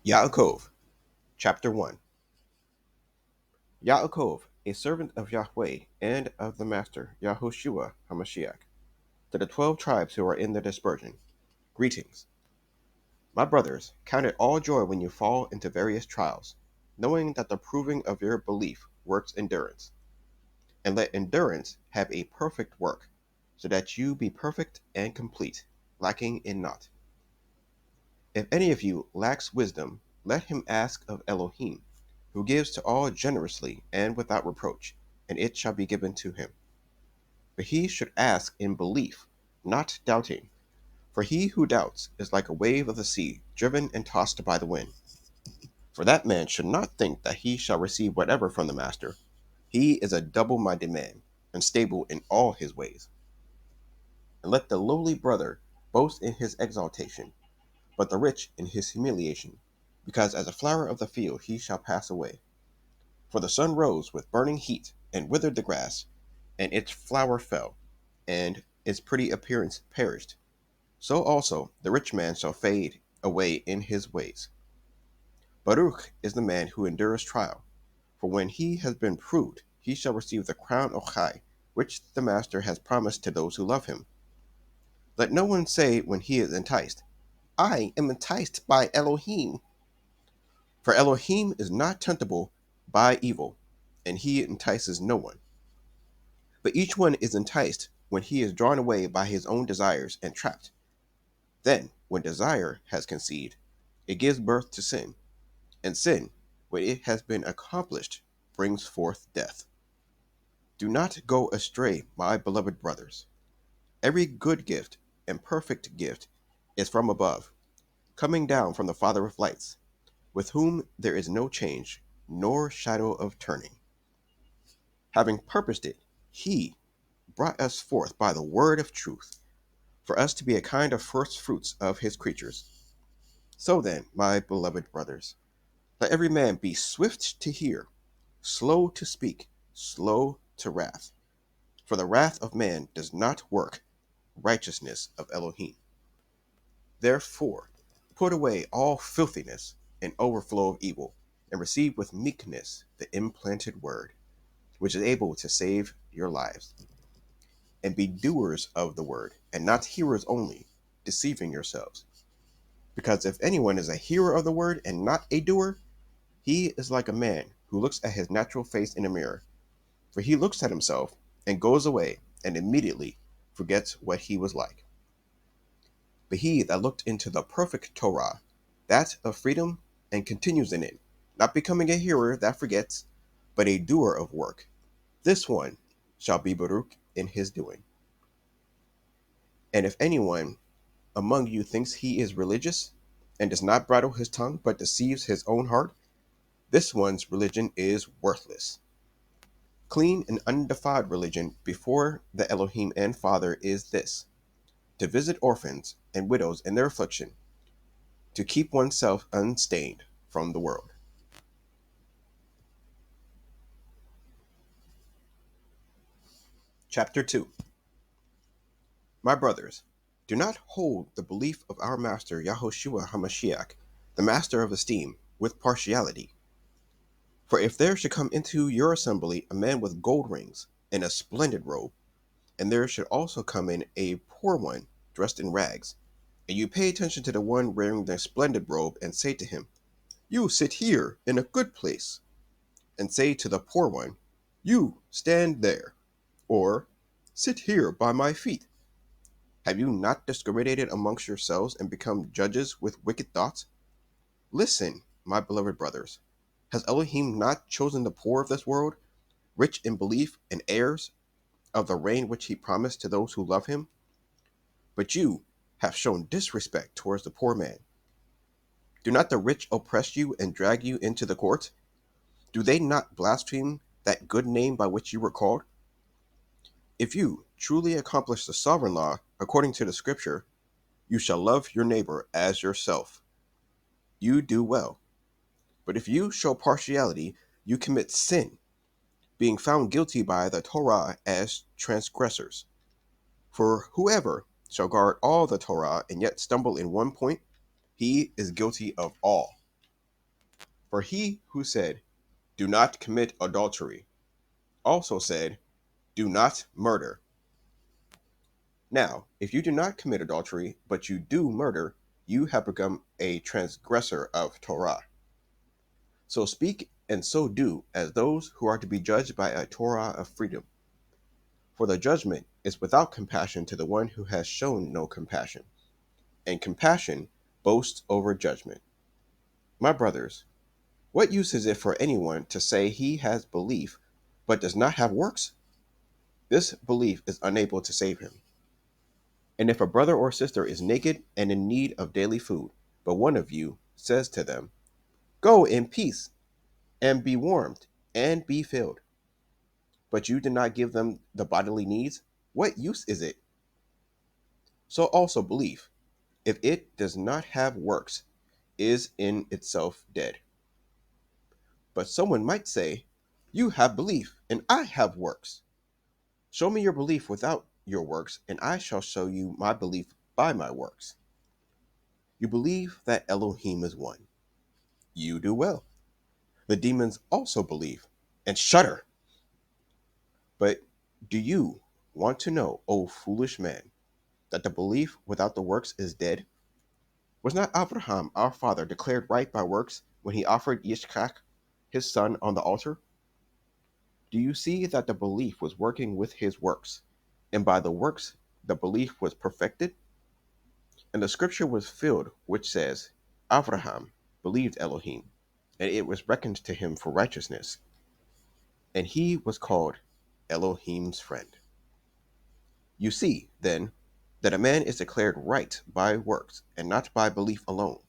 Yaakov, chapter 1. Yaakov, a servant of Yahweh and of the Master, YAHOSHUA HaMashiach, to the 12 tribes who are in the dispersion. Greetings. My brothers, count it all joy when you fall into various trials, knowing that the proving of your belief works endurance. And let endurance have a perfect work, so that you be perfect and complete, lacking in naught. If any of you lacks wisdom, let him ask of Elohim, who gives to all generously and without reproach, and it shall be given to him. But he should ask in belief, not doubting. For he who doubts is like a wave of the sea, driven and tossed by the wind. For that man should not think that he shall receive whatever from the master. He is a double-minded man, unstable in all his ways. And let the lowly brother boast in his exaltation, but the rich in his humiliation, because as a flower of the field he shall pass away. For the sun rose with burning heat, and withered the grass, and its flower fell, and its pretty appearance perished. So also the rich man shall fade away in his ways. Baruch is the man who endures trial, for when he has been proved, he shall receive the crown of Chai, which the Master has promised to those who love him. Let no one say when he is enticed, I am enticed by Elohim. For Elohim is not temptable by evil, and he entices no one. But each one is enticed when he is drawn away by his own desires and trapped. Then, when desire has conceived, it gives birth to sin, and sin, when it has been accomplished, brings forth death. Do not go astray, my beloved brothers. Every good gift and perfect gift is from above, coming down from the Father of lights, with whom there is no change, nor shadow of turning. Having purposed it, he brought us forth by the word of truth, for us to be a kind of first fruits of his creatures. So then, my beloved brothers, let every man be swift to hear, slow to speak, slow to wrath. For the wrath of man does not work righteousness of Elohim. Therefore, put away all filthiness and overflow of evil, and receive with meekness the implanted word, which is able to save your lives. And be doers of the word, and not hearers only, deceiving yourselves. Because if anyone is a hearer of the word and not a doer, he is like a man who looks at his natural face in a mirror. For he looks at himself and goes away and immediately forgets what he was like. But he that looked into the perfect Torah, that of freedom, and continues in it, not becoming a hearer that forgets, but a doer of work, this one shall be Baruch in his doing. And if anyone among you thinks he is religious, and does not bridle his tongue, but deceives his own heart, this one's religion is worthless. Clean and undefiled religion before the Elohim and Father is this: to visit orphans and widows in their affliction, to keep oneself unstained from the world. Chapter 2. My brothers, do not hold the belief of our Master YAHOSHUA HaMashiach, the Master of Esteem, with partiality. For if there should come into your assembly a man with gold rings and a splendid robe, and there should also come in a poor one dressed in rags, and you pay attention to the one wearing the splendid robe, and say to him, You sit here in a good place, and say to the poor one, You stand there, or sit here by my feet. Have you not discriminated amongst yourselves and become judges with wicked thoughts? Listen, my beloved brothers. Has Elohim not chosen the poor of this world, rich in belief and heirs of the reign which he promised to those who love him? But you have shown disrespect towards the poor man. Do not the rich oppress you and drag you into the court? Do they not blaspheme that good name by which you were called? If you truly accomplish the sovereign law according to the scripture, you shall love your neighbor as yourself. You do well. But if you show partiality, you commit sin, being found guilty by the Torah as transgressors. For whoever shall guard all the Torah and yet stumble in one point, he is guilty of all. For he who said, "Do not commit adultery," also said, "Do not murder." Now, if you do not commit adultery, but you do murder, you have become a transgressor of Torah. So speak and so do as those who are to be judged by a Torah of freedom. For the judgment is without compassion to the one who has shown no compassion, and compassion boasts over judgment. My brothers, what use is it for anyone to say he has belief but does not have works? This belief is unable to save him. And if a brother or sister is naked and in need of daily food, but one of you says to them, "Go in peace and be warmed and be filled," but you do not give them the bodily needs, what use is it? So also belief, if it does not have works, is in itself dead. But someone might say, "You have belief, and I have works. Show me your belief without your works, and I shall show you my belief by my works." You believe that Elohim is one. You do well. The demons also believe and shudder. But do you want to know, O foolish man, that the belief without the works is dead? Was not Abraham, our father, declared right by works when he offered Yitzchak, his son, on the altar? Do you see that the belief was working with his works, and by the works the belief was perfected? And the scripture was filled, which says, "Abraham believed Elohim, and it was reckoned to him for righteousness, and he was called Elohim's friend." You see, then, that a man is declared right by works, and not by belief alone.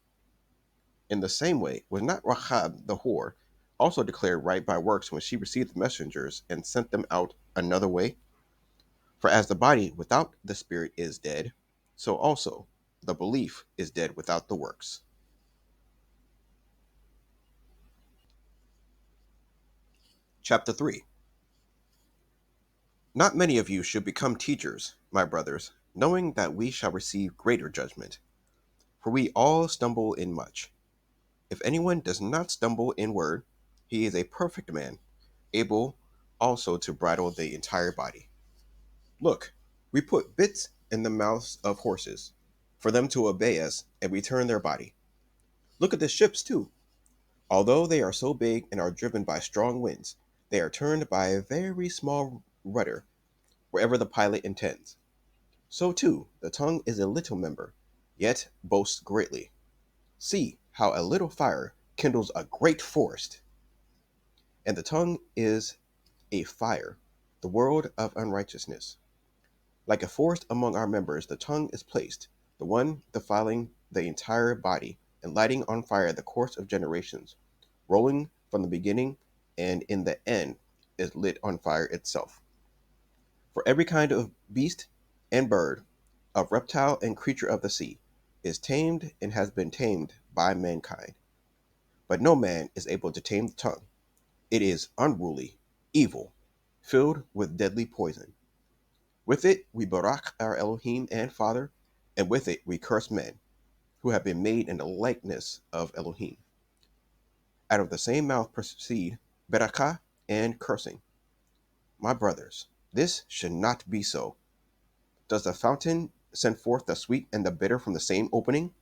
In the same way, was not Rahab the whore also declared right by works when she received the messengers and sent them out another way? For as the body without the spirit is dead, so also the belief is dead without the works. Chapter 3. Not many of you should become teachers, my brothers, knowing that we shall receive greater judgment. For we all stumble in much. If anyone does not stumble in word, he is a perfect man, able also to bridle the entire body. Look, we put bits in the mouths of horses, for them to obey us, and we turn their body. Look at the ships too. Although they are so big and are driven by strong winds, they are turned by a very small rudder wherever the pilot intends. So too, the tongue is a little member, yet boasts greatly. See how a little fire kindles a great forest. And the tongue is a fire, the world of unrighteousness. Like a forest among our members, the tongue is placed, the one defiling the entire body and lighting on fire the course of generations, rolling from the beginning and in the end is lit on fire itself. For every kind of beast and bird, of reptile and creature of the sea, is tamed and has been tamed by mankind. But no man is able to tame the tongue. It is unruly, evil, filled with deadly poison. With it we barak our Elohim and Father, and with it we curse men, who have been made in the likeness of Elohim. Out of the same mouth proceed barakah and cursing. My brothers, this should not be so. Does the fountain send forth the sweet and the bitter from the same opening?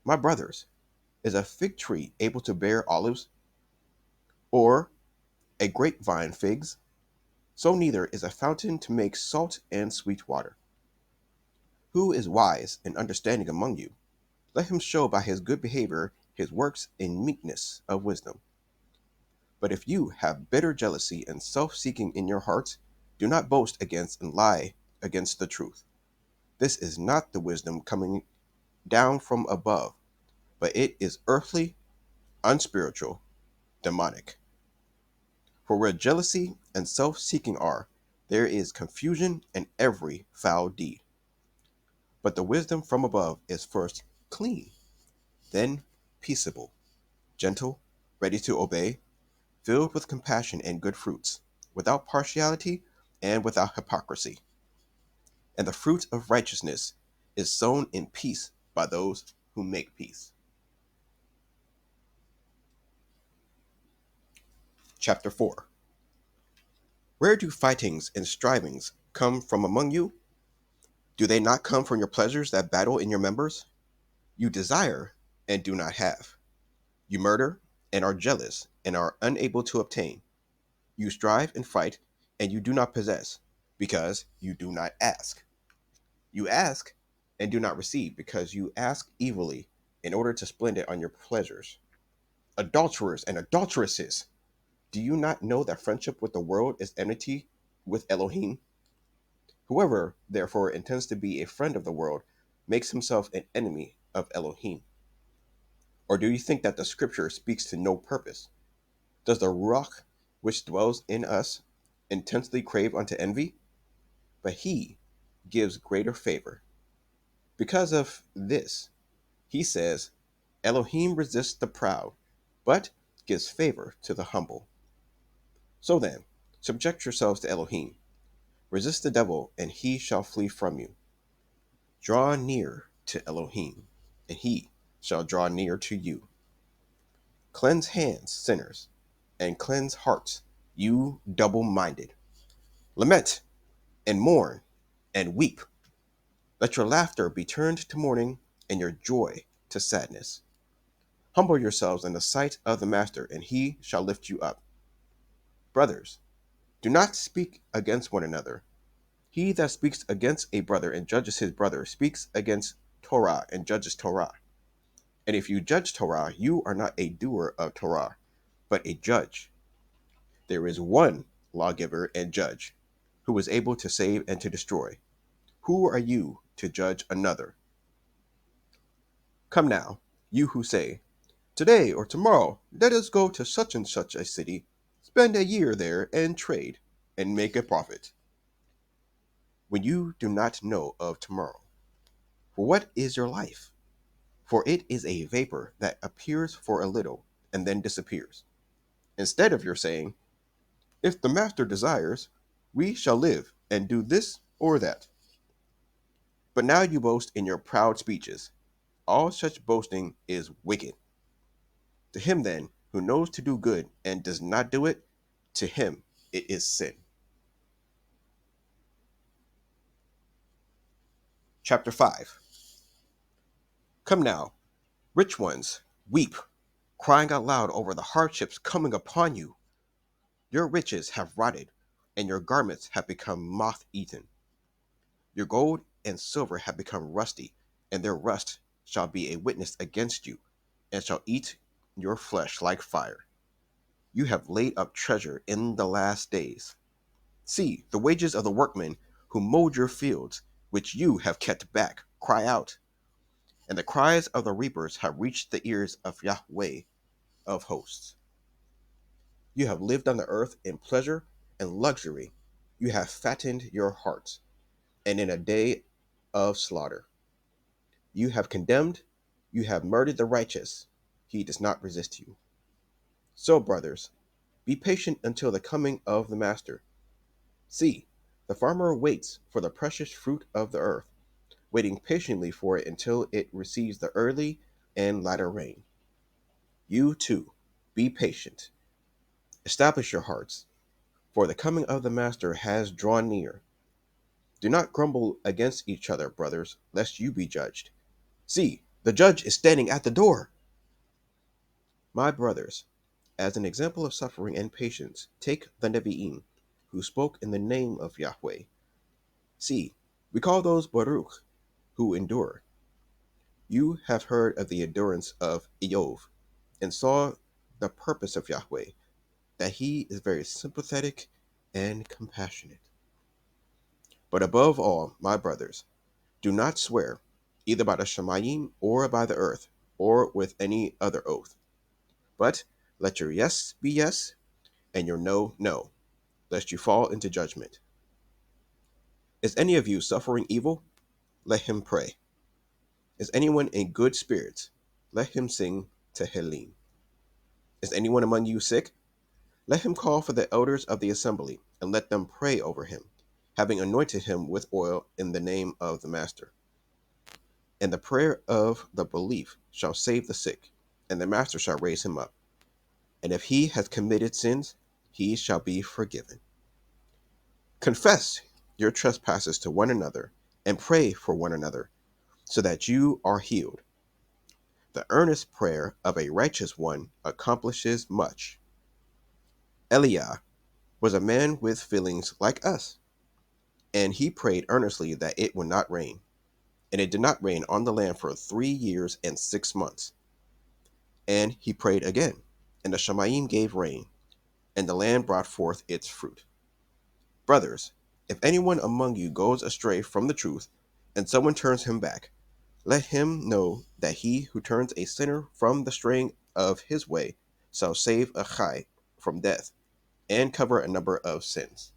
My brothers, is a fig tree able to bear olives, or a grapevine figs? So neither is a fountain to make salt and sweet water. Who is wise and understanding among you? Let him show by his good behavior his works in meekness of wisdom. But if you have bitter jealousy and self-seeking in your hearts, do not boast against and lie against the truth. This is not the wisdom coming down from above, but it is earthly, unspiritual, demonic. For where jealousy and self-seeking are, there is confusion and every foul deed. But the wisdom from above is first clean, then peaceable, gentle, ready to obey, filled with compassion and good fruits, without partiality and without hypocrisy. And the fruit of righteousness is sown in peace by those who make peace. Chapter 4. Where do fightings and strivings come from among you? Do they not come from your pleasures that battle in your members? You desire and do not have. You murder and are jealous and are unable to obtain. You strive and fight and you do not possess, because you do not ask. You ask and do not receive, because you ask evilly in order to spend it on your pleasures. Adulterers and adulteresses! Do you not know that friendship with the world is enmity with Elohim? Whoever, therefore, intends to be a friend of the world makes himself an enemy of Elohim. Or do you think that the scripture speaks to no purpose? Does the Ruach which dwells in us intensely crave unto envy? But he gives greater favor. Because of this, he says, Elohim resists the proud, but gives favor to the humble. So then, subject yourselves to Elohim. Resist the devil, and he shall flee from you. Draw near to Elohim, and he shall draw near to you. Cleanse hands, sinners, and cleanse hearts, you double-minded. Lament, and mourn, and weep. Let your laughter be turned to mourning, and your joy to sadness. Humble yourselves in the sight of the Master, and he shall lift you up. Brothers, do not speak against one another. He that speaks against a brother and judges his brother speaks against Torah and judges Torah. And if you judge Torah, you are not a doer of Torah, but a judge. There is one lawgiver and judge, who is able to save and to destroy. Who are you to judge another? Come now, you who say, Today or tomorrow, let us go to such and such a city, spend a year there, and trade, and make a profit. When you do not know of tomorrow, for what is your life? For it is a vapor that appears for a little, and then disappears. Instead of your saying, If the Master desires, we shall live and do this or that. But now you boast in your proud speeches. All such boasting is wicked. To him then who knows to do good and does not do it, to him it is sin. Chapter 5. Come now, rich ones, weep, crying out loud over the hardships coming upon you. Your riches have rotted, and your garments have become moth-eaten. Your gold and silver have become rusty, and their rust shall be a witness against you, and shall eat your flesh like fire. You have laid up treasure in the last days. See, the wages of the workmen who mowed your fields, which you have kept back, cry out. And the cries of the reapers have reached the ears of Yahweh of hosts. You have lived on the earth in pleasure and luxury. You have fattened your hearts, and in a day of slaughter. You have condemned, you have murdered the righteous. He does not resist you. So, brothers, be patient until the coming of the Master. See, the farmer waits for the precious fruit of the earth, waiting patiently for it until it receives the early and latter rain. You too, be patient. Establish your hearts, for the coming of the Master has drawn near. Do not grumble against each other, brothers, lest you be judged. See, the judge is standing at the door. My brothers, as an example of suffering and patience, take the Nevi'im, who spoke in the name of Yahweh. See, we call those Baruch, who endure. You have heard of the endurance of Iyov, and saw the purpose of Yahweh, that he is very sympathetic and compassionate. But above all, my brothers, do not swear, either by the Shemayim or by the earth, or with any other oath. But let your yes be yes, and your no, no, lest you fall into judgment. Is any of you suffering evil? Let him pray. Is anyone in good spirits? Let him sing Tehillim. Is anyone among you sick? Let him call for the elders of the assembly, and let them pray over him, having anointed him with oil in the name of the Master. And the prayer of the belief shall save the sick, and the Master shall raise him up. And if he has committed sins, he shall be forgiven. Confess your trespasses to one another and pray for one another, so that you are healed. The earnest prayer of a righteous one accomplishes much. Eliah was a man with feelings like us, and he prayed earnestly that it would not rain. And it did not rain on the land for 3 years and 6 months. And he prayed again, and the Shamayim gave rain, and the land brought forth its fruit. Brothers, if anyone among you goes astray from the truth, and someone turns him back, let him know that he who turns a sinner from the straying of his way shall save a chai from death, and cover a number of sins.